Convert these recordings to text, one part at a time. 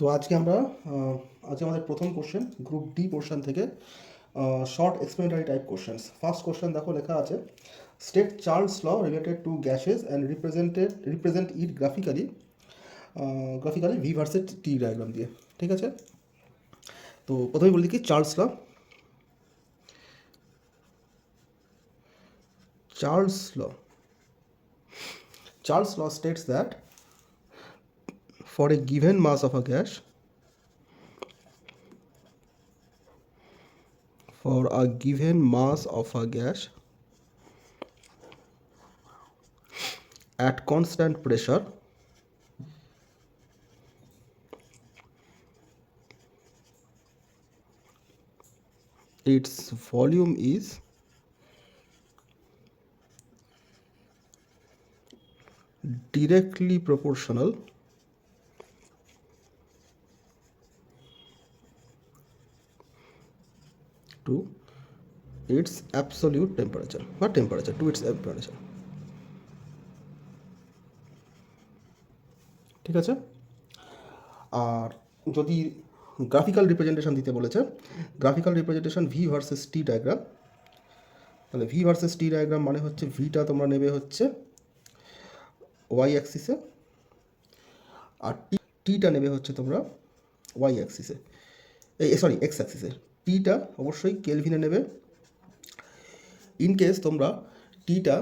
তো আজকে আমরা আজকে আমাদের প্রথম কোশ্চেন গ্রুপ ডি পোর্শন থেকে short explanatory type questions. First question দেখো লেখা আছে, state Charles law related to gases and represent it graphically V versus T diagram দিয়ে। ঠিক আছে, তো প্রথমে বলি কি Charles law. Charles law states that for a given mass of a gas, at constant pressure, its volume is directly proportional to its absolute temperature, or temperature to its temperature. ঠিক আছে, আর যদি গ্রাফিক্যাল রিপ্রেজেন্টেশন দিতে বলেছে, graphical representation V versus T diagram, তাহলে V versus T diagram মানে হচ্ছে ভিটা তোমরা নেবে হচ্ছে ওয়াই অ্যাক্সিসে, আর টিটা নেবে হচ্ছে তোমরা ওয়াই অ্যাক্সিসে, সরি এক্স অ্যাক্সিসে। টিটা অবশ্যই কেলভিনে নেবে। ইন কেস তোমরা টিটা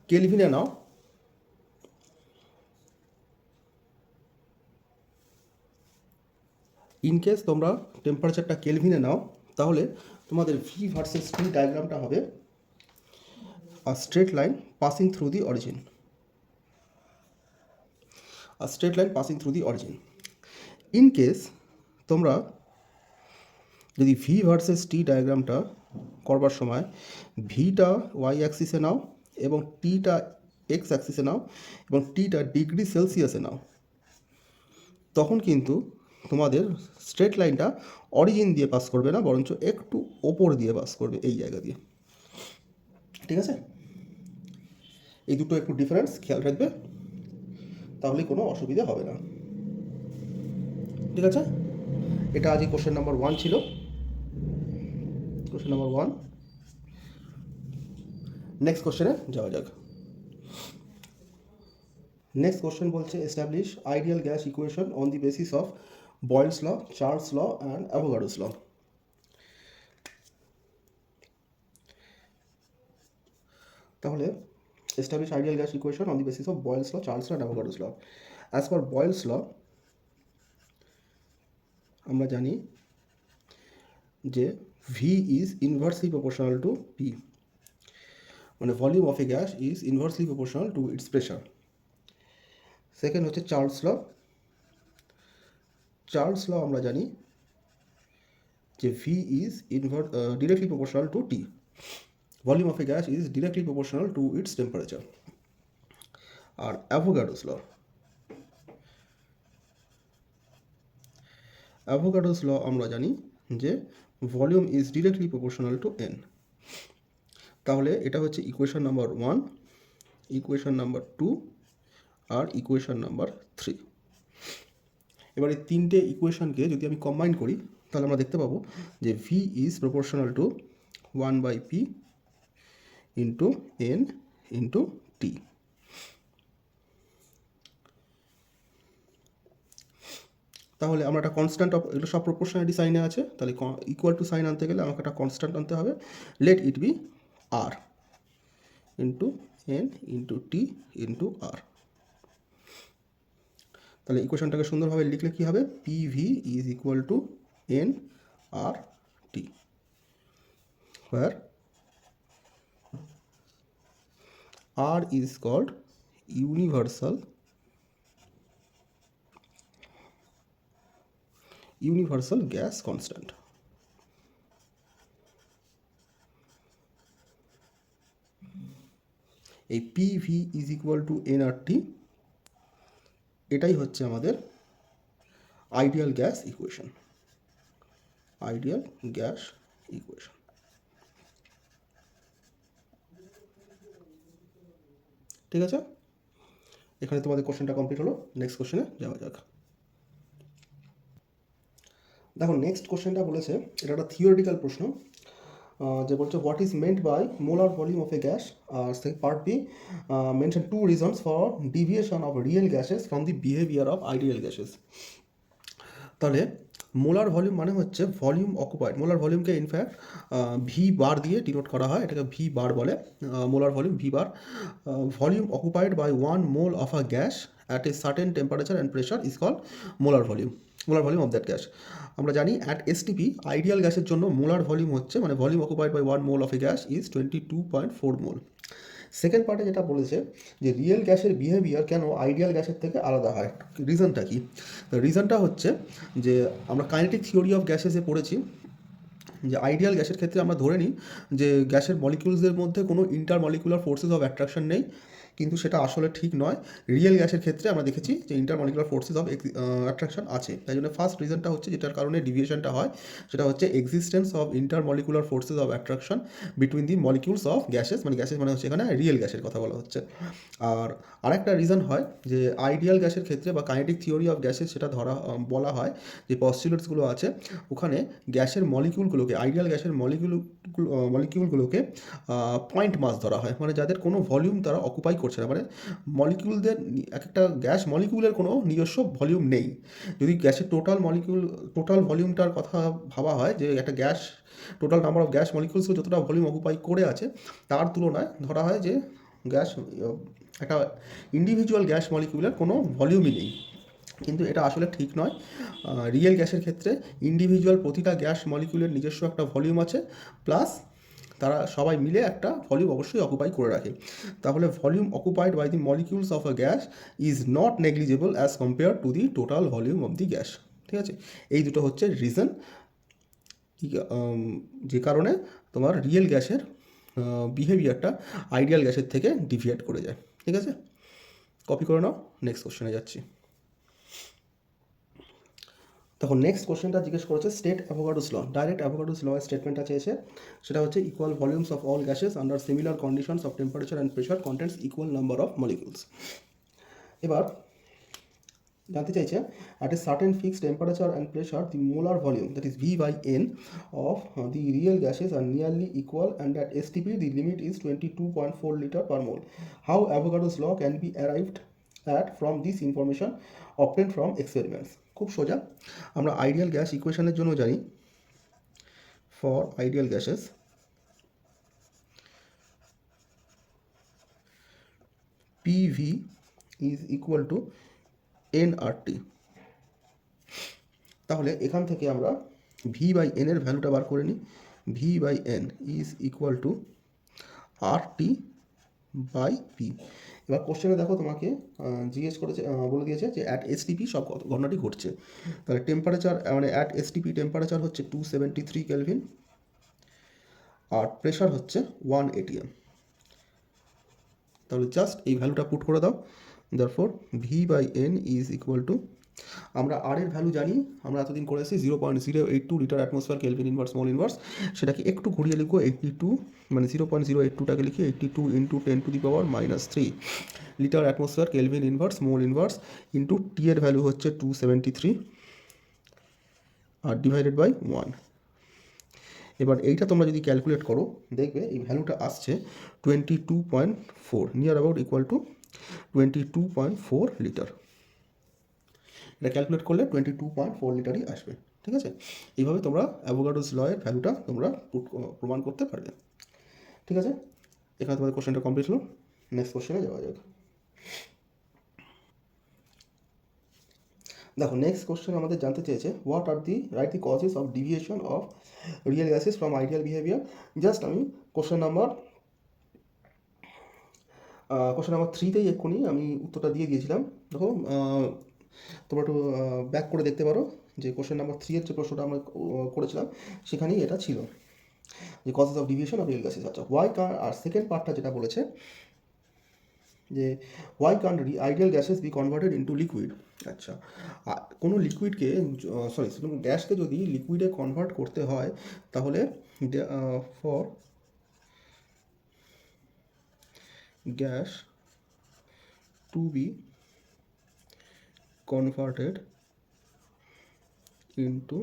কেলভিনে নাও, ইন কেস তোমরা টেম্পারেচারটা কেলভিনে নাও, তাহলে তোমাদের ভি ভার্সেস টি ডায়াগ্রামটা হবে a straight line passing through the origin. In case তোমরা যদি ভি ভার্সেস টি ডায়াগ্রামটা করবার সময় ভিটা ওয়াই অ্যাক্সিসে নাও এবং টিটা এক্স অ্যাক্সিসে নাও এবং টিটা ডিগ্রি সেলসিয়াসে নাও, তখন কিন্তু তোমাদের স্ট্রেট লাইনটা অরিজিন দিয়ে পাস করবে না, বরঞ্চ একটু ওপর দিয়ে পাস করবে, এই জায়গা দিয়ে। ঠিক আছে, এই দুটো একটু ডিফারেন্স খেয়াল রাখবে, তাহলে কোনো অসুবিধা হবে না। ঠিক আছে, এটা আজকে কোশ্চেন নাম্বার 1 ছিল। কোশ্চেন নাম্বার 1, নেক্সট কোশ্চেনে যাওয়া যাক। নেক্সট কোশ্চেন বলছে, establish ideal gas equation on the basis of Boyle's law, Charles law and Avogadro's law. তাহলে establish ideal gas equation on the basis of Boyle's law, Charles law and Avogadro's law. As per Boyle's law, আমরা জানি যে V is inversely proportional to P, মানে volume of a gas is inversely proportional to its pressure. Second হচ্ছে Charles law আমরা জানি যে V is directly proportional to T, volume of a gas is directly proportional to its temperature. R Avogadro's ল আমরা জানি যে volume is directly proportional to N. তাহলে এটা হচ্ছে ইকুয়েশন নাম্বার 1, ইকুয়েশন নাম্বার 2 আর ইকুয়েশন নাম্বার 3। এবার এই তিনটে ইকুয়েশনকে যদি আমি কম্বাইন করি, তাহলে আমরা দেখতে পাবো যে V is proportional to 1/p into N into T. তাহলে আমরা একটা কনস্ট্যান্ট, এগুলো সব প্রপোর্শনালিটি সাইনে আছে, তাহলে ইকুয়াল টু সাইন আনতে গেলে আমাকে একটা কনস্ট্যান্ট আনতে হবে। Let it be R into N into T into R. তাহলে ইকুয়েশনটাকে সুন্দরভাবে লিখলে কী হবে, P V is equal to N R T, where R is called universal gas constant. এই PV is equal to nRT, এটাই হচ্ছে আমাদের আইডিয়াল গ্যাস ইকুয়েশন। ঠিক আছে, এখানে তোমাদের কোশ্চেনটা কমপ্লিট হলো। নেক্সট কোশ্চেনে যাওয়া যাক। দেখো নেক্সট কোশ্চেনটা বলেছে, এটা একটা থিওরিটিক্যাল প্রশ্ন, যে বলছে what is meant by molar volume of a gas. আর part B, mention two reasons for deviation of real gases from the behaviour of ideal gases. তাহলে মোলার ভলিউম মানে হচ্ছে ভলিউম অকুপাইড। মোলার ভলিউমকে in fact V bar দিয়ে denote করা হয়, এটাকে V bar বলে। Molar volume V bar. Volume occupied by 1 mole of a gas at a certain temperature and pressure is call molar volume, molar volume of that gas. আমরা জানি at STP ideal গ্যাসের জন্য molar volume হচ্ছে, মানে volume occupied by 1 mole of a gas is 22.4 mole। Second পার্টে যেটা বলেছে যে রিয়েল গ্যাসের বিহেভিয়ার কেন আইডিয়াল গ্যাসের থেকে আলাদা হয়, রিজনটা কি? রিজনটা হচ্ছে যে আমরা কাইনেটিক থিওরি অফ গ্যাসেসে পড়েছি যে আইডিয়াল গ্যাসের ক্ষেত্রে আমরা ধরে নিই যে গ্যাসের মলিকিউলসদের মধ্যে কোনো ইন্টারমলিকুলার ফোর্সেস অফ অ্যাট্রাকশন নেই, কিন্তু সেটা আসলে ঠিক নয়। রিয়েল গ্যাসের ক্ষেত্রে আমরা দেখেছি যে ইন্টারমলিকুলার ফোর্সেস অফ অ্যাট্রাকশন আছে। তাই জন্য ফার্স্ট রিজনটা হচ্ছে, যেটার কারণে ডিভিয়েশনটা হয়, সেটা হচ্ছে existence of intermolecular forces of attraction between the molecules of gases, মানে গ্যাসেস মানে হচ্ছে এখানে রিয়েল গ্যাসের কথা বলা হচ্ছে। আর আরেকটা রিজন হয় যে আইডিয়াল গ্যাসের ক্ষেত্রে বা কাইনেটিক থিওরি অফ গ্যাসেস সেটা বলা হয় যে পস্টুলেটসগুলো আছে, ওখানে গ্যাসের মলিকিউলগুলোকে, আইডিয়াল গ্যাসের মলিকিউলগুলোকে পয়েন্ট মাস ধরা হয়, মানে যাদের কোনো ভলিউম তারা অকুপাই করছে না, মানে মলিকিউলদের এক একটা গ্যাস মলিকিউলের কোনো নিজস্ব ভলিউম নেই। যদি গ্যাসের টোটাল ভলিউমটার কথা ভাবা হয়, যে একটা gas total number of gas molecules যতটা ভলিউম অকুপাই করে আছে, তার তুলনায় ধরা হয় যে গ্যাস একটা ইন্ডিভিজুয়াল গ্যাস মলিকিউলের কোনো ভলিউমই নেই। কিন্তু এটা আসলে ঠিক নয়। রিয়েল গ্যাসের ক্ষেত্রে ইন্ডিভিজুয়াল প্রতিটা গ্যাস মলিকিউলের নিজস্ব একটা ভলিউম আছে, প্লাস তারা সবাই মিলে একটা ভলিউম অবশ্যই অকুপাই করে রাখে। তাহলে volume occupied by the molecules of a gas is not negligible as compare to the total volume of the gas. ঠিক আছে, এই দুটো হচ্ছে রিজন যে কারণে তোমার রিয়েল গ্যাসের বিহেভিয়ারটা আইডিয়াল গ্যাসের থেকে ডিভিয়েট করে যায়। ঠিক আছে, কপি করে নাও, নেক্সট কোশ্চেনে যাচ্ছি। তখন নেক্সট কোশ্চেনটা জিজ্ঞেস করেছে স্টেট অ্যাভোগাড্রোস ল। ডাইরেক্ট অ্যাভোগাড্রোস ল এর স্টেটমেন্টটা চেয়েছে, সেটা হচ্ছে equal volumes of all gases under similar conditions of temperature and pressure contents equal number of molecules. এবার জানতে চাইছে at a certain fixed temperature and pressure the molar volume, that is V by N, of the real gases are nearly equal, and at STP the limit is 22.4 liter per mole. How Avogadro's law can be arrived at from this information obtained from experiments? খুব সোজা, আমরা ideal gas ইকুয়েশনের জন্য জানি for ideal gases PV is equal to nRT। তাহলে এখান থেকে আমরা ভি বাই এন এর ভ্যালুটা বার করে নিই। V by N is equal to R T by P. এবার কোশ্চেনে দেখো তোমাকে জিজ্ঞেস করেছে, বলে দিয়েছে যে অ্যাট এসটিপি সব ঘটনাটি ঘটছে। তাহলে টেম্পারেচার, মানে অ্যাট এসটিপি টেম্পারেচার হচ্ছে 273 কেলভিন, আর প্রেশার হচ্ছে 1 atm। তাহলে জাস্ট এই ভ্যালুটা পুট করে দাও। Therefore V by N is equal to, আমরা আর এর ভ্যালু জানি, আমরা এতদিন করেছি 0.082 litre atmosphere kelvin inverse mole inverse. সেটাকে একটু ঘুরিয়ে লিখবো 82, মানে 0.082টাকে লিখি 82 into 10⁻³ litre atmosphere kelvin inverse mole inverse into T এর ভ্যালু হচ্ছে 273 আর ডিভাইডেড বাই 1। এবার এইটা তোমরা যদি ক্যালকুলেট করো, দেখবে এই ভ্যালুটা আসছে 22.4, near about equal to 22.4 litre. এটা ক্যালকুলেট করলে 22.4 লিটারই আসবে। ঠিক আছে, এইভাবে তোমরা অ্যাভোগাড্রোস ল এর ভ্যালুটা তোমরা প্রমাণ করতে পারবে। ঠিক আছে, এখানে তোমাদের কোশ্চেনটা কমপ্লিট হলো। নেক্সট কোশ্চেনে যাওয়া যাক। দেখো নেক্সট কোশ্চেন আমাদের জানতে চেয়েছে what are the causes of deviation of real gases from ideal behaviour. Just আমি কোশ্চেন নাম্বার 3তেই এক্ষুনি আমি উত্তরটা দিয়ে দিয়েছিলাম। দেখো তোমরা একটু ব্যাক করে দেখতে পারো যে কোশ্চেন নাম্বার 3 এর যে প্রশ্নটা আমরা করেছিলাম সেখানেই এটা ছিল, যে causes of deviation of real gases. আচ্ছা, আর সেকেন্ড পার্টটা যেটা বলেছে যে Y Kant ideal gases B converted into liquid. আচ্ছা, কোনো লিকুইডকে, কোনো গ্যাসকে যদি লিকুইডে কনভার্ট করতে হয়, তাহলে for gas to be converted into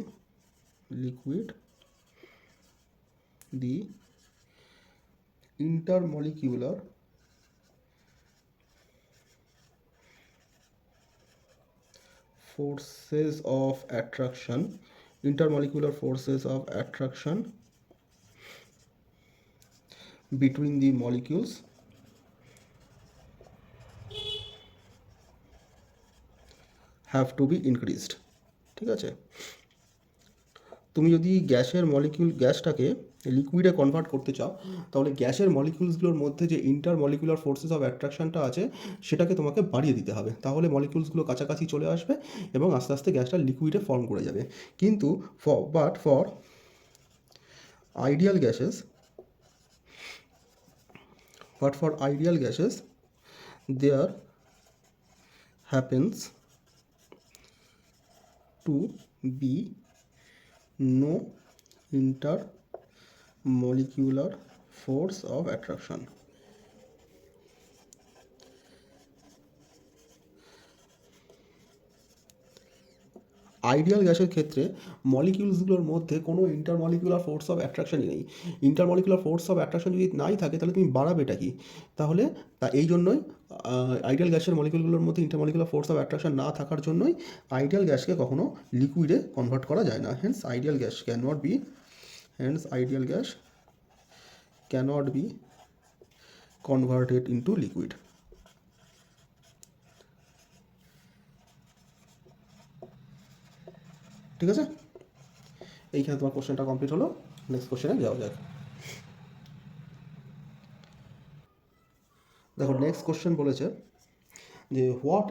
liquid, the intermolecular forces of attraction between the molecules have to be increased. ঠিক আছে, তুমি যদি গ্যাসটাকে লিকুইডে কনভার্ট করতে চাও, তাহলে গ্যাসের মলিকিউলসগুলোর মধ্যে যে ইন্টারমলিকুলার ফোর্সেস অফ অ্যাট্রাকশনটা আছে সেটাকে তোমাকে বাড়িয়ে দিতে হবে, তাহলে মলিকিউলসগুলো কাছাকাছি চলে আসবে এবং আস্তে আস্তে গ্যাসটা লিকুইডে ফর্ম করে যাবে। কিন্তু for ideal gases there happens to be no intermolecular force of attraction. Ideal গ্যাসের ক্ষেত্রে মলিকিউলসগুলোর মধ্যে কোনো ইন্টারমলিকুলার ফোর্স অফ অ্যাট্রাকশনই নেই। ইন্টারমলিকুলার ফোর্স অফ অ্যাট্রাকশন যদি নাই থাকে তাহলে তুমি বাড়াবেটা কি? তাহলে এই জন্যই আইডিয়াল গ্যাসের মলিকিউলগুলোর মধ্যে ইন্টারমলিকুলার ফোর্স অফ অ্যাট্রাকশন না থাকার জন্যই আইডিয়াল গ্যাসকে কখনো লিকুইডে কনভার্ট করা যায় না। Hence ideal gas cannot be converted into liquid. ঠিক আছে, এইখানে তোমার কোশ্চেনটা কমপ্লিট হলো। নেক্সট কোশ্চেনে যাওয়া যাক। দেখো নেক্সট কোশ্চেন বলেছে যে what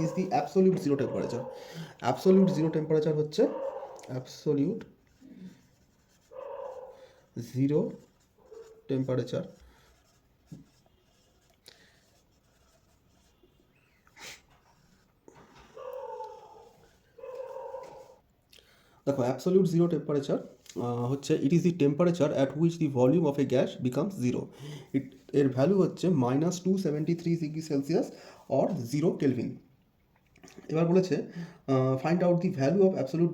is the absolute zero temperature. Absolute zero temperature হচ্ছে অ্যাবসলিউট জিরো টেম্পারেচার দেখো অ্যাবসলিউট জিরো টেম্পারেচার হচ্ছে it is the temperature at which the volume of a gas becomes zero. এর ভ্যালু হচ্ছে -273 degree Celsius or 0 kelvin. এবার বলেছে find out the value of absolute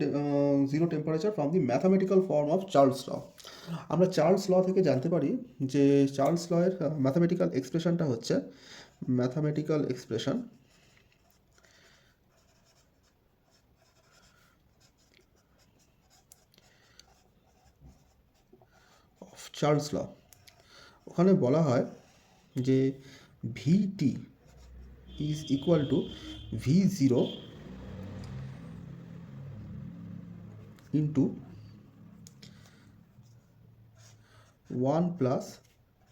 zero temperature from the mathematical form of Charles law. আমরা Charles ল থেকে জানতে পারি যে Charles লয়ের ম্যাথামেটিক্যাল এক্সপ্রেশনটা হচ্ছে mathematical expression of Charles law. ওখানে বলা হয় যে VT is equal to V0 into 1 plus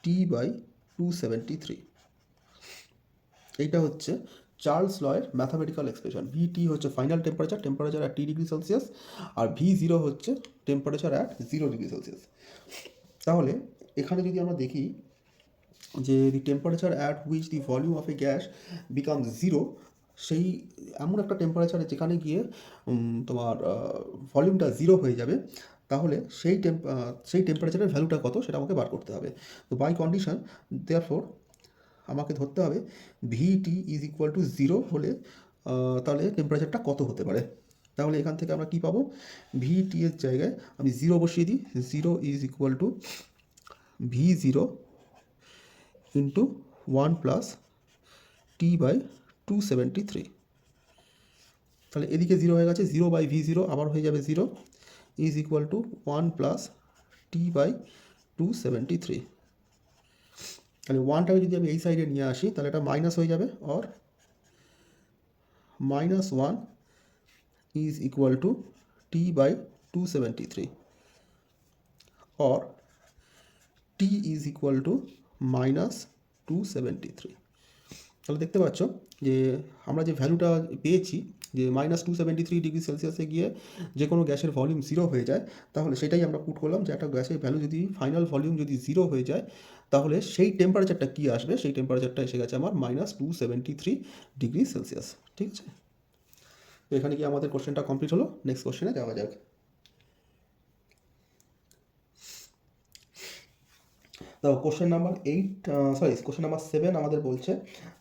T/273। এইটা হচ্ছে চার্লস লয়ের ম্যাথামেটিক্যাল এক্সপ্রেশন। ভিটি হচ্ছে final temperature at T degree Celsius, আর V0 হচ্ছে টেম্পারেচার অ্যাট 0 ডিগ্রি সেলসিয়াস। তাহলে এখানে যদি আমরা দেখি যে the temperature at which the volume of a gas become zero, সেই এমন একটা টেম্পারেচারে যেখানে গিয়ে তোমার ভলিউমটা জিরো হয়ে যাবে, তাহলে সেই টেম্পারেচারের ভ্যালুটা কত সেটা আমাকে বার করতে হবে। তো বাই কন্ডিশন দেয়ারফোর আমাকে ধরতে হবে ভিটি ইজ ইকুয়াল টু জিরো হলে তাহলে টেম্পারেচারটা কত হতে পারে। তাহলে এখান থেকে আমরা কী পাবো, ভিটি এর জায়গায় আমি জিরো বসিয়ে দিই। Zero is equal to V0 into 1 plus T/273। তাহলে এদিকে জিরো হয়ে গেছে, 0/V0 আবার হয়ে যাবে 0 is equal two 1 plus T/273। তাহলে ওয়ানটাকে যদি আমি এই সাইডে নিয়ে আসি তাহলে এটা মাইনাস হয়ে যাবে, or -1 is equal two T/273 or T is equal two -273। তাহলে দেখতে পাচ্ছ যে আমরা যে ভ্যালুটা পেয়েছি যে -273 ডিগ্রি সেলসিয়াসে গিয়ে যে কোনো গ্যাসের ভলিউম জিরো হয়ে যায়, তাহলে সেটাই আমরা পুট করলাম যে একটা গ্যাসের ভ্যালু যদি ফাইনাল ভলিউম যদি জিরো হয়ে যায় তাহলে সেই টেম্পারেচারটা কী আসবে, সেই টেম্পারেচারটা এসে গেছে আমার -273 ডিগ্রি সেলসিয়াস। ঠিক আছে, তো এখানে কি আমাদের কোশ্চেনটা কমপ্লিট হলো। নেক্সট কোশ্চেনে যাওয়া যাক। তো কোশ্চেন নাম্বার 7 আমাদের বলছে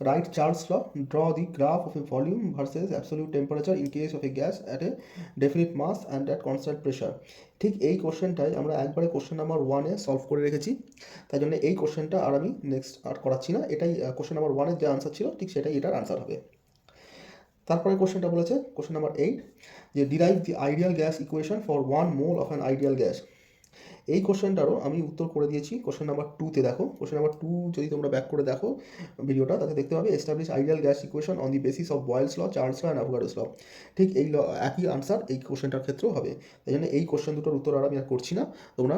write Charles law, draw the graph of a volume versus absolute temperature in case of a gas at a definite mass and at constant pressure. ঠিক এই কোশ্চেনটাই আমরা একবারে কোশ্চেন নাম্বার 1-এ সলভ করে রেখেছি, তাই জন্য এই কোশ্চেনটা আর আমি নেক্সট আর করাচ্ছি না। এটাই কোশ্চেন নাম্বার 1-এর যে আনসার ছিল ঠিক সেটাই এটার আনসার হবে। তারপরে কোশ্চেনটা বলেছে কোশ্চেন নাম্বার 8 যে derive the ideal gas equation for 1 mole of an ideal gas. এই কোশ্চেনটারও আমি উত্তর করে দিয়েছি কোশ্চেন নাম্বার 2-তে। দেখো কোশ্চেন নাম্বার 2 যদি তোমরা ব্যাক করে দেখো ভিডিওটা, তাতে দেখতে পাবে establish ideal gas equation on the basis of Boyle's law, Charles law and Avogadro's law. ঠিক এই একই আনসার এই কোশ্চেনটার ক্ষেত্রেও হবে, তাই জন্য এই কোশ্চেন দুটোর উত্তর আর আমি আর করছি না। তোমরা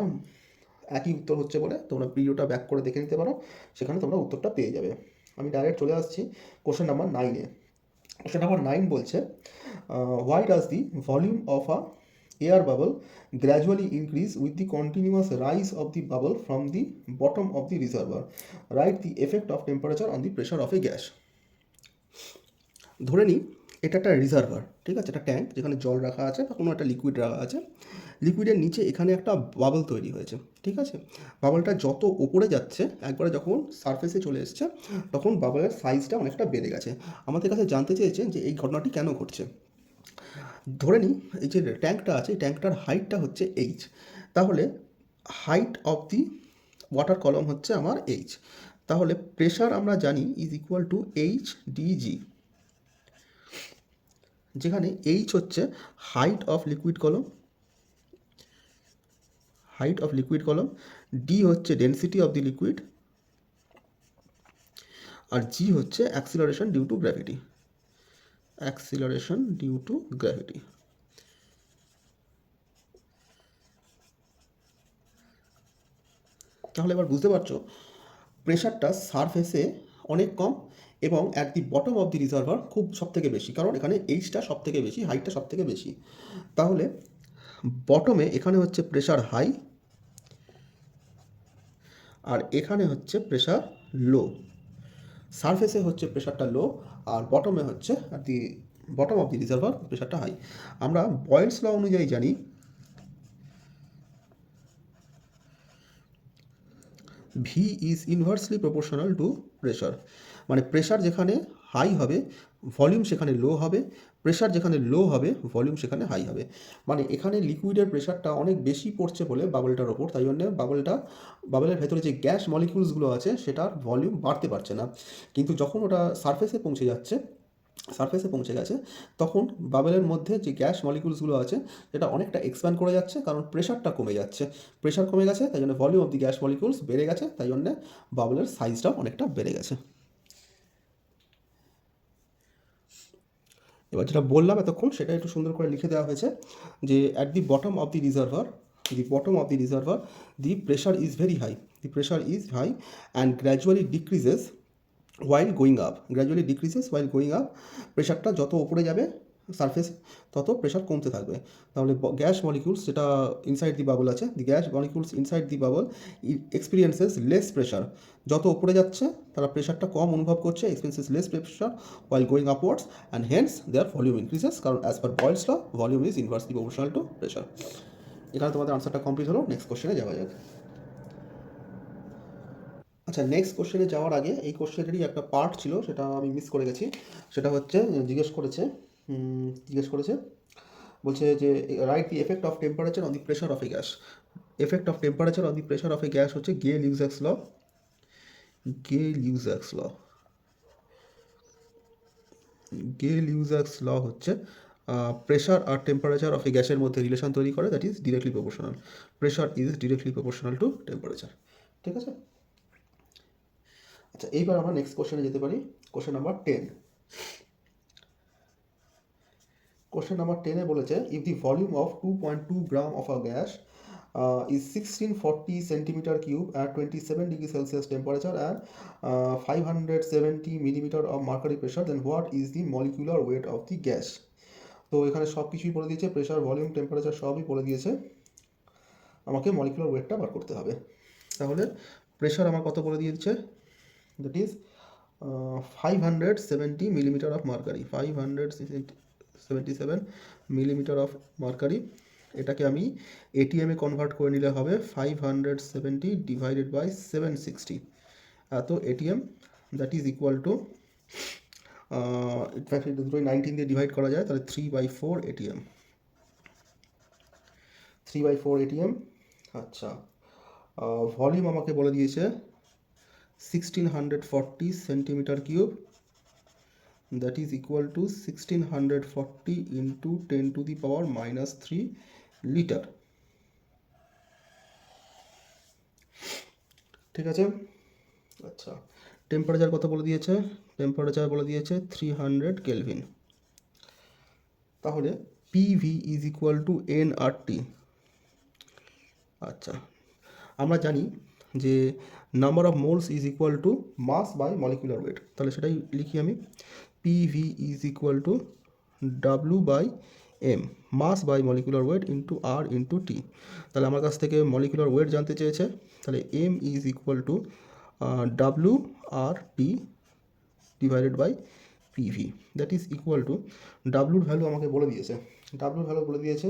একই উত্তর হচ্ছে বলে তোমরা ভিডিওটা ব্যাক করে দেখে নিতে পারো, সেখানে তোমরা উত্তরটা পেয়ে যাবে। আমি ডাইরেক্ট চলে আসছি কোশ্চেন নাম্বার 9-এ। কোশ্চেন নাম্বার 9 বলছে why does the volume of a air bubble gradually increase with the continuous rise of the bubble from the bottom of the reservoir? Write the effect of temperature on the pressure of a gas. ধরে নিই এটা একটা reservoir, ঠিক আছে, একটা tank যেখানে জল রাখা আছে বা কোনো একটা লিকুইড রাখা আছে। লিকুইডের নিচে এখানে একটা বাবল তৈরি হয়েছে, ঠিক আছে। বাবলটা যত ওপরে যাচ্ছে, একবারে যখন সারফেসে চলে এসছে তখন বাবলের সাইজটা অনেকটা বেড়ে গেছে। আমাদের কাছে জানতে চেয়েছে যে এই ঘটনাটি কেন ঘটছে। ধরে নিই এই যে ট্যাঙ্কটা আছে, এই ট্যাঙ্কটার হাইটটা হচ্ছে এইচ, তাহলে হাইট অফ দি ওয়াটার কলম হচ্ছে আমার এইচ, তাহলে প্রেশার আমরা জানি is equal to H D G, যেখানে এইচ হচ্ছে height of liquid column, height of liquid column, D হচ্ছে ডেন্সিটি অফ দি লিকুইড, আর জি হচ্ছে acceleration due to gravity, acceleration due to gravity. তাহলে এবার বুঝতে পারছো প্রেশারটা সারফেসে অনেক কম এবং at the bottom of the reservoir খুব সব থেকে বেশি, কারণ এখানে এইচটা সব থেকে বেশি, হাইটটা সব থেকে বেশি। তাহলে বটমে এখানে হচ্ছে প্রেশার হাই আর এখানে হচ্ছে প্রেশার লো, সারফেসে হচ্ছে প্রেশারটা লো আর বটমে হচ্ছে at the bottom of the reservoir প্রেশারটা হাই। আমরা বয়েলস ল অনুযায়ী জানি V is inversely proportional to pressure, মানে প্রেশার যেখানে হাই হবে ভলিউম সেখানে লো হবে, প্রেশার যেখানে লো হবে ভলিউম সেখানে হাই হবে। মানে এখানে লিকুইডের প্রেশারটা অনেক বেশি পড়ছে বলে বাবলটার ওপর, তাই জন্য বাবলের ভেতরে যে গ্যাস মলিকিউলসগুলো আছে সেটার ভলিউম বাড়তে পারছে না। কিন্তু যখন ওটা সারফেসে পৌঁছে গেছে তখন বাবেলের মধ্যে যে গ্যাস মলিকিউলসগুলো আছে সেটা অনেকটা এক্সপ্যান্ড করে যাচ্ছে, কারণ প্রেশারটা কমে যাচ্ছে, প্রেশার কমে গেছে তাই জন্য volume of the gas molecules বেড়ে গেছে, তাই জন্য বাবলের সাইজটাও অনেকটা বেড়ে গেছে। এবার যেটা বললাম এতক্ষণ সেটা একটু সুন্দর করে লিখে দেওয়া হয়েছে যে at the bottom of the reservoir, the pressure is very high, the pressure is high and gradually decreases while going up, gradually decreases while going up, প্রেশারটা যত উপরে যাবে সারফেস তত প্রেশার কমতে থাকবে। তাহলে গ্যাস মলিকিউলস যেটা ইনসাইড দি বাবল আছে, the gas molecules inside the bubble experiences less pressure, যত উপরে যাচ্ছে তারা প্রেশারটা কম অনুভব করছে, experiences less pressure while going upwards and hence their volume increases, কারণ as per Boyle's law volume is inversely proportional to pressure. এখানে তোমাদের আনসারটা কমপ্লিট হলো। নেক্সট কোশ্চেনে যাওয়া যাক। আচ্ছা, নেক্সট কোশ্চেনে যাওয়ার আগে এই কোশ্চেনেরই একটা পার্ট ছিল সেটা আমি মিস করে গেছি। সেটা হচ্ছে জিজ্ঞেস করেছে বলছে যে write the effect of temperature on the pressure of a gas. Effect of temperature on the pressure of a gas হচ্ছে গেল-ইউজ্যাক্স ল। গেল-ইউজ্যাক্স ল হচ্ছে প্রেশার আর টেম্পারেচার অফ এ গ্যাসের মধ্যে রিলেশন তৈরি করে, that is directly proportional. Pressure is directly proportional two temperature, ঠিক আছে। আচ্ছা, এইবার আমরা নেক্সট কোশ্চেনে যেতে পারি। Question number 10। কোশ্চেন নাম্বার 10-এ বলেছে if the volume of 2.2 gram of a gas is 1640 centimeter cube at 27 degree Celsius temperature and 570 millimeter of mercury pressure, then what is the molecular weight of the gas? তো এখানে সব কিছুই বলে দিয়েছে, pressure volume temperature সবই বলে দিয়েছে, আমাকে মলিকুলার ওয়েটটা বার করতে হবে। তাহলে প্রেশার আমার কত বলে দিয়েছে, that is 570 millimeter of mercury, 577 millimeter of mercury, এটাকে আমি এটিএমে কনভার্ট করে নিলে হবে 570 ডিভাইডেড বাই 760 এত ATM, that is equal two in fact দুটোই 19 দিয়ে ডিভাইড করা যায়, তাহলে 3/4 এটিএম, 3/4 এটিএম। আচ্ছা, ভলিউম আমাকে বলে দিয়েছে 1640 centimetre cube, that is equal two 1640 into 10⁻³ litre. ঠিক আছে। আচ্ছা, টেম্পারেচার কত বলে দিয়েছে? টেম্পারেচার বলে দিয়েছে 300 কেলভিন। তাহলে PV is equal to nRT. আচ্ছা, আমরা জানি যে number of moles is equal to mass by molecular weight, তাহলে সেটাই লিখি আমি, PV is equal to W by M, mass by molecular weight into R into T. তাহলে আমার কাছ থেকে মলিকুলার ওয়েট জানতে চেয়েছে, তাহলে M is equal to W R T divided by PV, that is equal to ডাব্লুর value আমাকে বলে দিয়েছে, ডাব্লুর ভ্যালু বলে দিয়েছে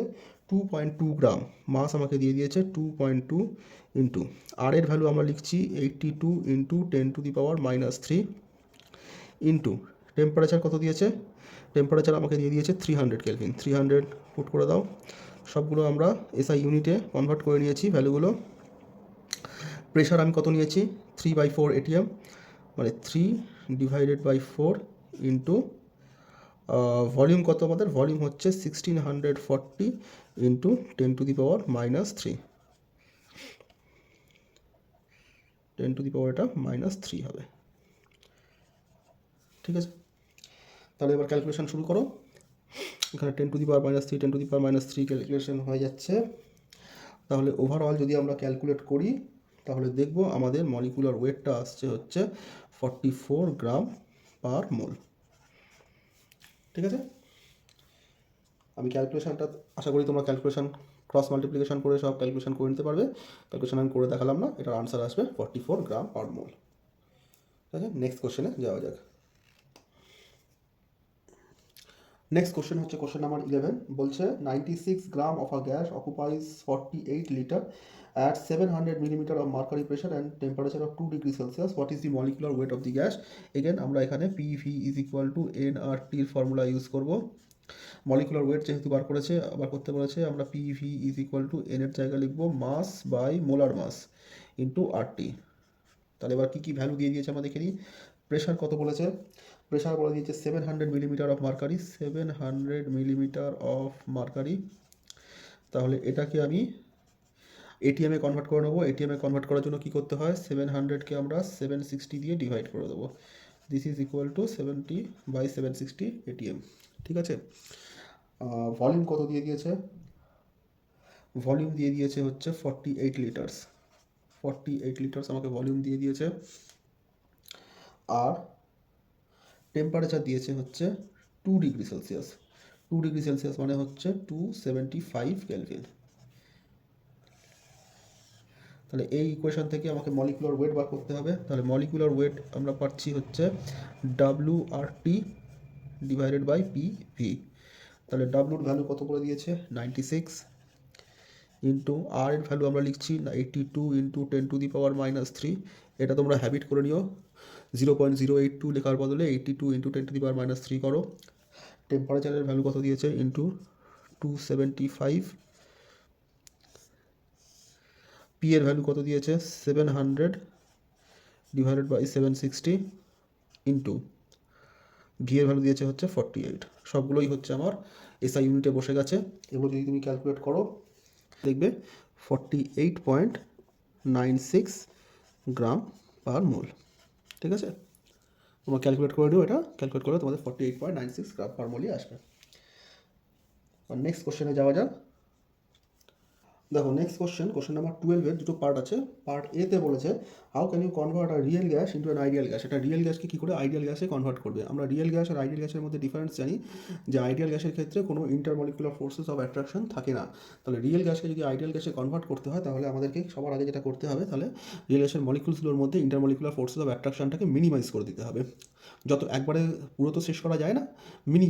2.2 গ্রাম, মাস আমাকে দিয়ে দিয়েছে 2.2 ইন্টু আর এর ভ্যালু আমরা লিখছি 82 ইন্টু 10⁻³ ইন্টু টেম্পারেচার কত দিয়েছে? টেম্পারেচার আমাকে দিয়ে দিয়েছে 300 কেলভিন, 300 পুট করে দাও। সবগুলো আমরা এসআই ইউনিটে কনভার্ট করে নিয়েছি ভ্যালুগুলো। প্রেশার আমি কত নিয়েছি? 3/4 এটিএম, মানে 3 ডিভাইডেড বাই 4 ইন্টু ভলিউম কত আমাদের? ভলিউম হচ্ছে 1640 ইন্টু 10⁻³ 10 এটা -3 হবে। ঠিক আছে, তাহলে এবার ক্যালকুলেশন শুরু করো। এখানে 10⁻³ 10⁻³ ক্যালকুলেশন হয়ে যাচ্ছে। তাহলে ওভারঅল যদি আমরা ক্যালকুলেট করি তাহলে দেখব আমাদের মলিকুলার ওয়েটটা আসছে হচ্ছে 44 গ্রাম পার মোল। ঠিক আছে, আমি ক্যালকুলেশনটা আশা করি তোমরা ক্যালকুলেশন ক্রস মাল্টিপ্লিকেশন করে সব ক্যালকুলেশন করে নিতে পারবে। ক্যালকুলেশন আমি করে দেখালাম না, এটার আনসার আসবে 44 গ্রাম পার মোল। ঠিক আছে, নেক্সট কোশ্চেনে যাওয়া যাক। নেক্সট কোশ্চেন হচ্ছে কোশ্চেন নাম্বার 11, বলছে 96 gram of a gas occupies 48 litre at 700 millimeter of mercury pressure and temperature of 2 degree Celsius. What is the molecular weight of the gas? Again আমরা এখানে PV is equal to nRT এর formula use করব। Molecular weight যেহেতু বার করতে বলেছে, আমরা PV is equal to n এর জায়গায় লিখব mass by molar mass into RT। তাহলে এবার কী কী ভ্যালু দিয়ে দিয়েছে আমরা দেখে নিই। প্রেশার কত বলেছে? প্রেশার বলে দিয়েছে 700 millimetre of mercury, 700 millimetre of mercury. তাহলে এটাকে আমি এটিএমে কনভার্ট করে নেবো। এটিএমে কনভার্ট করার জন্য কী করতে হয়? 700কে আমরা 760 দিয়ে ডিভাইড করে দেবো। This is equal two 70/760 ATM. ঠিক আছে, ভলিউম কত দিয়ে দিয়েছে? ভলিউম দিয়ে দিয়েছে হচ্ছে 48 লিটার্স, 48 লিটার্স আমাকে ভলিউম দিয়ে দিয়েছে। আর টেম্পারেচার দিয়েছে হচ্ছে 2 ডিগ্রি সেলসিয়াস, 2 ডিগ্রি সেলসিয়াস মানে হচ্ছে 275 কেলভিন। তাহলে এই ইকুয়েশন থেকে আমাকে মলিকুলার ওয়েট বার করতে হবে। তাহলে মলিকুলার ওয়েট আমরা পাচ্ছি হচ্ছে WRT ডিভাইডেড বাই PV। তাহলে ডাব্লুর ভ্যালু কত করে দিয়েছে? 96 ইন্টু আর এর ভ্যালু আমরা লিখছি 82 ইন্টু 10⁻³ এটা তোমরা হ্যাবিট করে নিও, 0.082 লেখার বদলে 82 ইন্টু 10⁻³ করো। টেম্পারেচারের ভ্যালু কত দিয়েছে? ইন্টু 275। পি এর ভ্যালু কত দিয়েছে? 700 ডিভাইডেড বাই 760 ইন্টু ভি এর ভ্যালু দিয়েছে হচ্ছে 48। সবগুলোই হচ্ছে আমার এসআই ইউনিটে বসে গেছে। এগুলো যদি তুমি ক্যালকুলেট করো দেখবে 48.96 গ্রাম পার মোল। ঠিক আছে, তোমরা ক্যালকুলেট করে নিও, এটা ক্যালকুলেট করলে তোমাদের 48.96 গ্রাম পার মোলই আসবে। আর নেক্সট কোশ্চেনে যাওয়া যাক। দেখো নেক্সট কোশ্চেন নাম্বার 12-এর দুটো পার্ট আছে। পার্ট এতে বলেছে how can you convert a real gas into an ideal gas. এটা রিয়েল গ্যাসকে কী করে আইডিয়াল গ্যাসে কনভার্ট করবে। আমরা রিয়েল গ্যাস আর আইডিয়াল গ্যাসের মধ্যে ডিফারেন্স জানি, যে আইডিয়াল গ্যাসের ক্ষেত্রে কোনো ইন্টারমলিকুলার ফোর্সেস অফ অ্যাট্রাকশন থাকে না। তাহলে রিয়েল গ্যাসকে যদি আইডিয়াল গ্যাসে কনভার্ট করতে হয় তাহলে আমাদেরকে সবার আগে যেটা করতে হবে, তাহলে রিয়েল গ্যাসের মলিকুলসগুলোর মধ্যে ইন্টারমলিকুলার ফোর্সেস অফ অ্যাট্রাকশনটাকে মিনিমাইজ করে দিতে হবে। যত একবারে পুরো তো শেষ করা যায় না,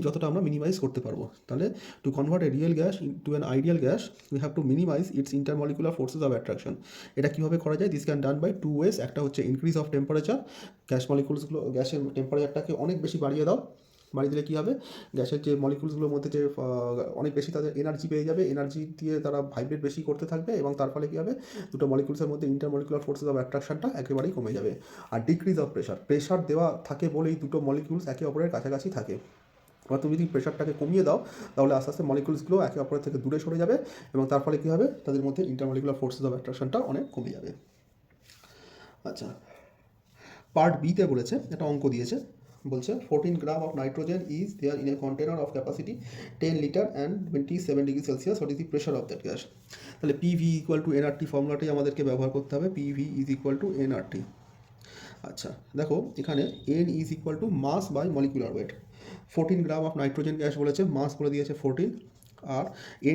যতটা আমরা মিনিমাইজ করতে পারবো। তাহলে to convert a real gas to an ideal gas we have to minimize its intermolecular forces of attraction. এটা কীভাবে করা যায়? This can done by two ways. একটা হচ্ছে ইনক্রিজ অফ টেম্পারেচার, গ্যাস মলিকুলসগুলো গ্যাসের টেম্পারেচারটাকে অনেক বেশি বাড়িয়ে দাও। বাড়িয়ে দিলে কী হবে, গ্যাসের যে মলিকুলসগুলোর মধ্যে যে অনেক বেশি তাদের এনার্জি পেয়ে যাবে, এনার্জি দিয়ে তারা ভাইব্রেট বেশি করতে থাকবে, এবং তার ফলে কী হবে, দুটো মলিকুলসের মধ্যে ইন্টারমলিকুলার ফোর্সেস অফ অ্যাট্রাকশনটা একেবারেই কমে যাবে। আর ডিক্রিজ অফ প্রেশার দেওয়া থাকে বলেই দুটো মলিকুলস একে অপরের কাছাকাছি থাকে। এবার তুমি যদি প্রেশারটাকে কমিয়ে দাও তাহলে আস্তে আস্তে মলিকুলসগুলো একে অপরের থেকে দূরে সরে যাবে, এবং তার ফলে কী হবে, তাদের মধ্যে ইন্টারমলিকুলার ফোর্সেস অফ অ্যাট্রাকশনটা অনেক কমে যাবে। আচ্ছা, পার্ট বিতে বলেছে, একটা অঙ্ক দিয়েছে, বলছে 14 gram of nitrogen is there in a container of capacity 10 litre and 27 degree Celsius, what is the pressure of that gas. তাহলে পিভি ইকুয়াল টু এনআরটি ফর্মুলাটাই আমাদেরকে ব্যবহার করতে হবে, PV is equal to nRT. আচ্ছা দেখো, এখানে n is equal to mass by molecular weight. 14 gram of nitrogen gas বলেছে, মাস বলে দিয়েছে 14, আর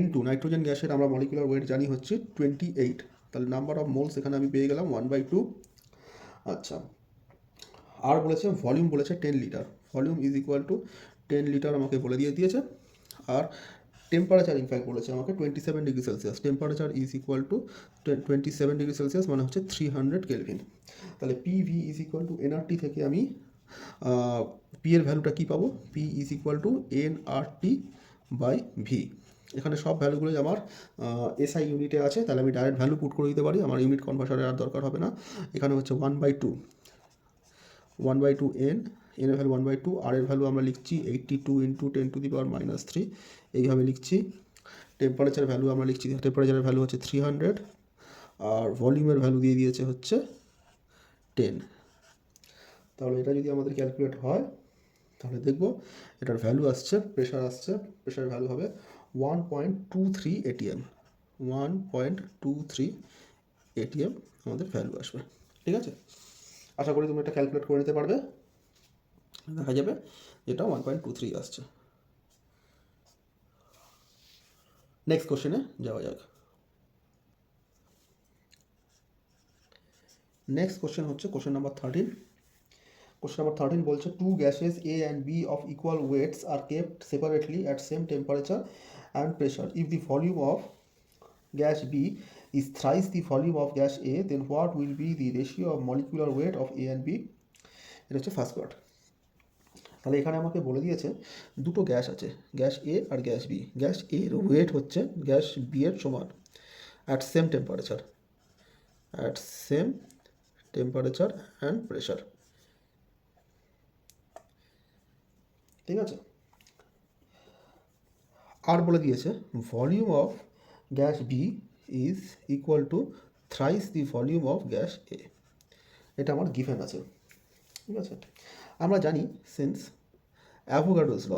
N2 নাইট্রোজেন গ্যাসের আমরা মলিকুলার ওয়েট জানি হচ্ছে 28। তাহলে নাম্বার অফ মোলস এখানে আমি পেয়ে গেলাম 1/2। আচ্ছা, আর বলেছে ভলিউম বলেছে 10 litre, volume is equal to 10 litre আমাকে বলে দিয়েছে। আর টেম্পারেচার ইনফ্যাক্ট বলেছে আমাকে 27 degree Celsius, temperature is equal to 27 degree Celsius মানে হচ্ছে 300 কেলভিন। তাহলে PV is equal to NRT থেকে আমি পি এর ভ্যালুটা কী পাবো, P is equal to NRT by V. এখানে সব ভ্যালুগুলোই আমার এসআই ইউনিটে আছে, তাহলে আমি ডাইরেক্ট ভ্যালু পুট করে দিতে পারি, আমার ইউনিট কনভার্টারের আর দরকার হবে না। এখানে হচ্ছে 1/2 এন, এনের ভ্যালু 1/2, আর এর ভ্যালু আমরা লিখছি 82 ইন্টু 10⁻³ এইভাবে লিখছি। টেম্পারেচার ভ্যালু আমরা লিখছি, টেম্পারেচারের ভ্যালু হচ্ছে 300, আর ভলিউমের ভ্যালু দিয়ে দিয়েছে হচ্ছে 10। তাহলে এটা যদি আমাদের ক্যালকুলেট হয় তাহলে দেখব এটার ভ্যালু আসছে, প্রেশার আসছে, প্রেশারের ভ্যালু হবে 1.23 ATM, 1.23 ATM আমাদের ভ্যালু আসবে। ঠিক আছে, আশা করি তুমি এটা ক্যালকুলেট করে নিতে পারবে, দেখা যাবে এটা 1.23 আসছে। নেক্সট কোশ্চেনে যাওয়া যাক। নেক্সট কোশ্চেন হচ্ছে কোশ্চেন নাম্বার 13। Question number 13 বলছে two gases A and B of equal weights are kept separately at same temperature and pressure. If the volume of gas B is thrice the volume of gas A, then what will be the ratio of molecular weight of A and B? এটা হচ্ছে first part. তাহলে এখানে আমাকে বলে দিয়েছে দুটো gas আছে, gas A আর গ্যাস বি। গ্যাস এ এর ওয়েট হচ্ছে গ্যাস বি এর সমান at same temperature, at same temperature and pressure. ঠিক আছে, আর বলে দিয়েছে volume of gas B is equal to thrice the volume of gas A. এটা আমার গিভেন আছে। ঠিক আছে, আমরা জানি since Avogadro's law,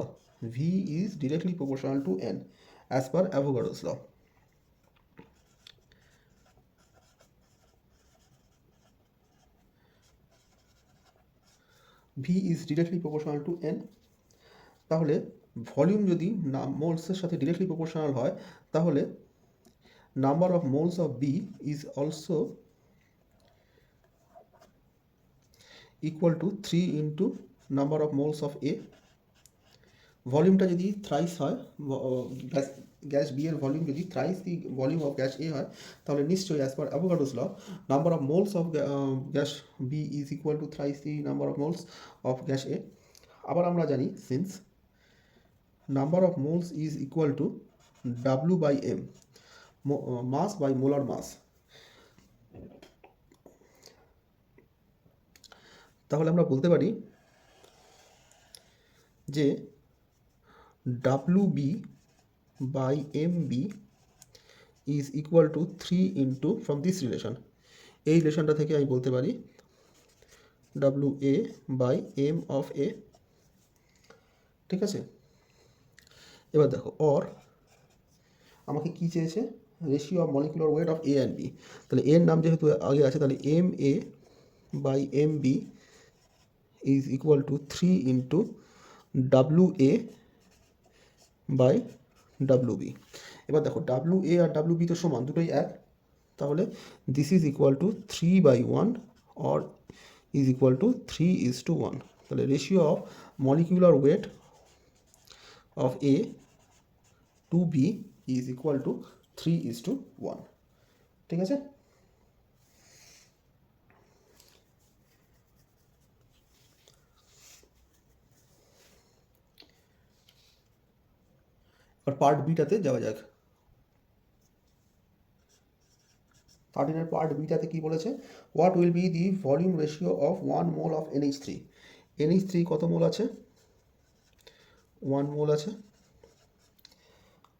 V is directly proportional to n as per Avogadro's law. V is directly proportional to N, তাহলে volume যদি মোলসের সাথে ডিরেক্টলি প্রপোর্শনাল হয় তাহলে number of moles of B is also equal to 3 into number of moles of A. ভলিউমটা যদি thrice হয়, gas B এর ভলিউম যদি thrice the volume of gas A হয় তাহলে নিশ্চয়ই as per Avogadro's law number of moles of gas B is equal to thrice the number of moles of gas A. আবার আমরা জানি since number of moles is equal to W by M, mass by molar mass. তাহলে আমরা বলতে পারি যে W B by M B is equal to 3 into from this relation, এই রিলেশনটা থেকে আমি বলতে পারি W A by M of A. ঠিক আছে, এবার দেখো অর আমাকে কি চেয়েছে, ratio of molecular weight of A and B. তাহলে এর নাম যেহেতু আগে আছে, তাহলে M A by M B is equal to 3 into W A by W B. এবার দেখো ডাব্লু এ আর ডাব্লু বি তো সমান, দুটোই এক, তাহলে this is equal to 3/1 or is equal to 3:1। তাহলে ratio of molecular weight of A to B is equal to 3:1। ঠিক আছে। আর পার্ট বিটাতে যাওয়া যাক। 13 পার্ট বিটাতে কি বলেছে, what will be the volume ratio of 1 mole of NH3। NH3 কত মোল আছে, 1 মোল আছে।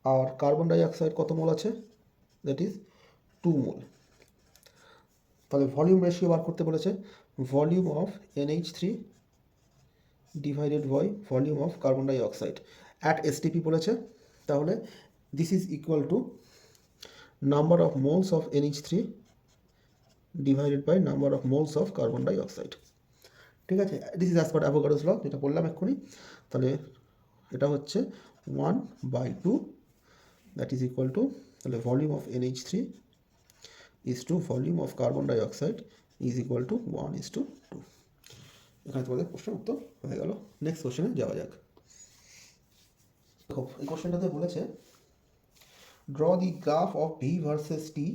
আর কার্বন ডাইঅক্সাইড কত মোল আছে, দ্যাট ইজ 2 মোল। তাহলে ভলিউম রেশিও বার করতে বলেছে, volume of NH3 divided by volume of carbon dioxide at STP বলেছে। তাহলে this is equal to number of moles of NH3 divided by number of moles of carbon dioxide. ঠিক আছে, this is as per Avogadro's law, যেটা বললাম এক্ষুনি। তাহলে এটা হচ্ছে 1/2, দ্যাট ইজ ইকুয়াল টু, তাহলে volume of NH3 is two volume of carbon dioxide is equal to 1:2। এখানে তোমাদের কোশ্চেন উত্তর হয়ে গেল। নেক্সট কোশ্চেনে যাওয়া যাক। দেখো এই কোশ্চেনটাতে বলেছে, draw the graph of V versus T,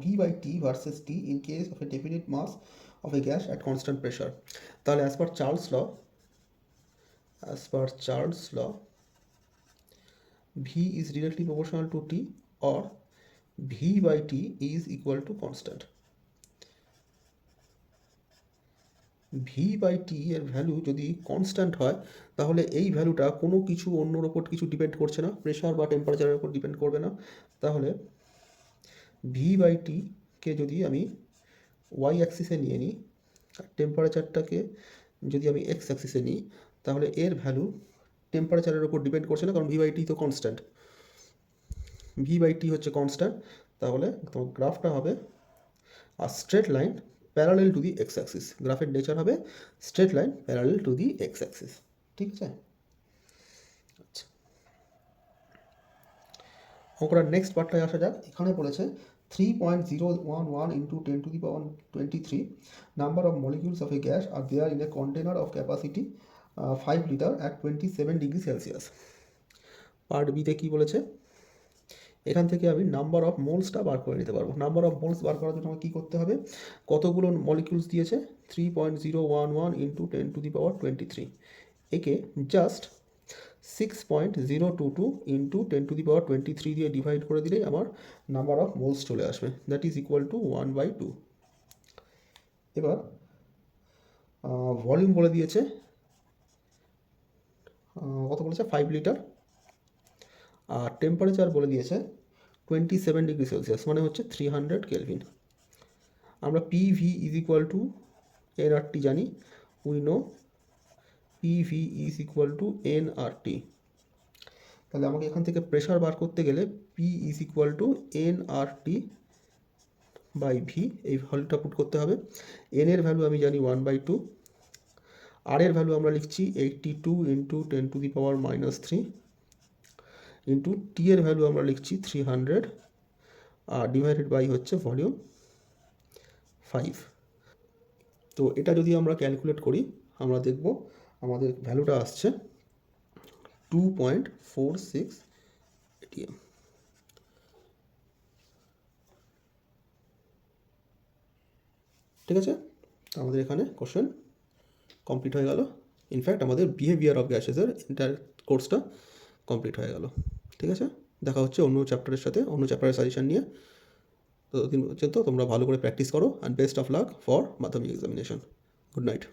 V by T versus T in case of a definite mass of a gas at constant pressure. তাহলে as per Charles law V is directly proportional to T or V by T is equal to constant. V by T এর value যদি constant হয়, তাহলে এই ভ্যালুটা কোনো কিছু অন্যর ওপর কিছু ডিপেন্ড করছে না, প্রেশার বা টেম্পারেচারের উপর ডিপেন্ড করবে না। তাহলে V by T কে যদি আমি ওয়াই অ্যাক্সিসে নিয়ে নিই, টেম্পারেচারটাকে যদি আমি এক্স অ্যাক্সিসে নিই, তাহলে এর ভ্যালু টেম্পারেচারের উপর ডিপেন্ড করছে না, কারণ V by T তো কনস্ট্যান্ট। V by T হচ্ছে কনস্ট্যান্ট। তাহলে তোমার গ্রাফটা হবে a straight line parallel to the x axis. গ্রাফের নেচার হবে straight line parallel to the x axis. ঠিক আছে। আচ্ছা, অঙ্কটার নেক্সট পার্টটায় আসা যাক। এখানে বলেছে 3.011 into 10⁻23 number of molecules of a gas are there in a container of capacity 5 litre at 27 degree Celsius. Part বিতে কী বলেছে, এখান থেকে আমি নাম্বার অফ মোলসটা বার করে নিতে পারবো। নাম্বার অফ মোলস বার করার জন্য আমাকে কী করতে হবে, কতগুলো মলিকিউলস দিয়েছে, 3.011 ইন্টু 10⁻23, একে জাস্ট 6.022 ইন্টু 10⁻23 দিয়ে ডিভাইড করে দিলেই আমার নাম্বার অফ মোলস চলে আসবে, দ্যাট ইজ ইকুয়াল টু 1/2। এবার ভলিউম বলে দিয়েছে, কত বলেছে, 5 লিটার। আর টেম্পারেচার বলে দিয়েছে 27 ডিগ্রি সেলসিয়াস, মানে হচ্ছে 300 কেলভিন। আমরা PV is equal to nRT জানি, we know PV is equal to nRT। তাহলে আমাকে এখান থেকে প্রেশার বার করতে গেলে P is equal to nRT by V, এই ভ্যালুটা পুট করতে হবে। n এর ভ্যালু আমি জানি 1/2, আর এর ভ্যালু আমরা লিখছি 82 ইন্টু 10⁻³ ইন্টু টি এর ভ্যালু আমরা লিখছি 300, আর ডিভাইডেড বাই হচ্ছে ভলিউম 5। তো এটা যদি আমরা ক্যালকুলেট করি, আমরা দেখব আমাদের ভ্যালুটা আসছে 2.46 atm। ঠিক আছে, আমাদের এখানে কোশ্চেন কমপ্লিট হয়ে গেল। ইনফ্যাক্ট আমাদের বিহেভিয়ার অফ গ্যাসেসের এন্টায়ার কোর্সটা কমপ্লিট হয়ে গেল। ঠিক আছে, দেখা হচ্ছে অন্য চ্যাপ্টারের সাথে, অন্য চ্যাপ্টারের সাজেশন নিয়ে। ততদিন পর্যন্ত তোমরা ভালো করে প্র্যাকটিস করো, and best of luck for মাধ্যমিক এক্সামিনেশন। Good night.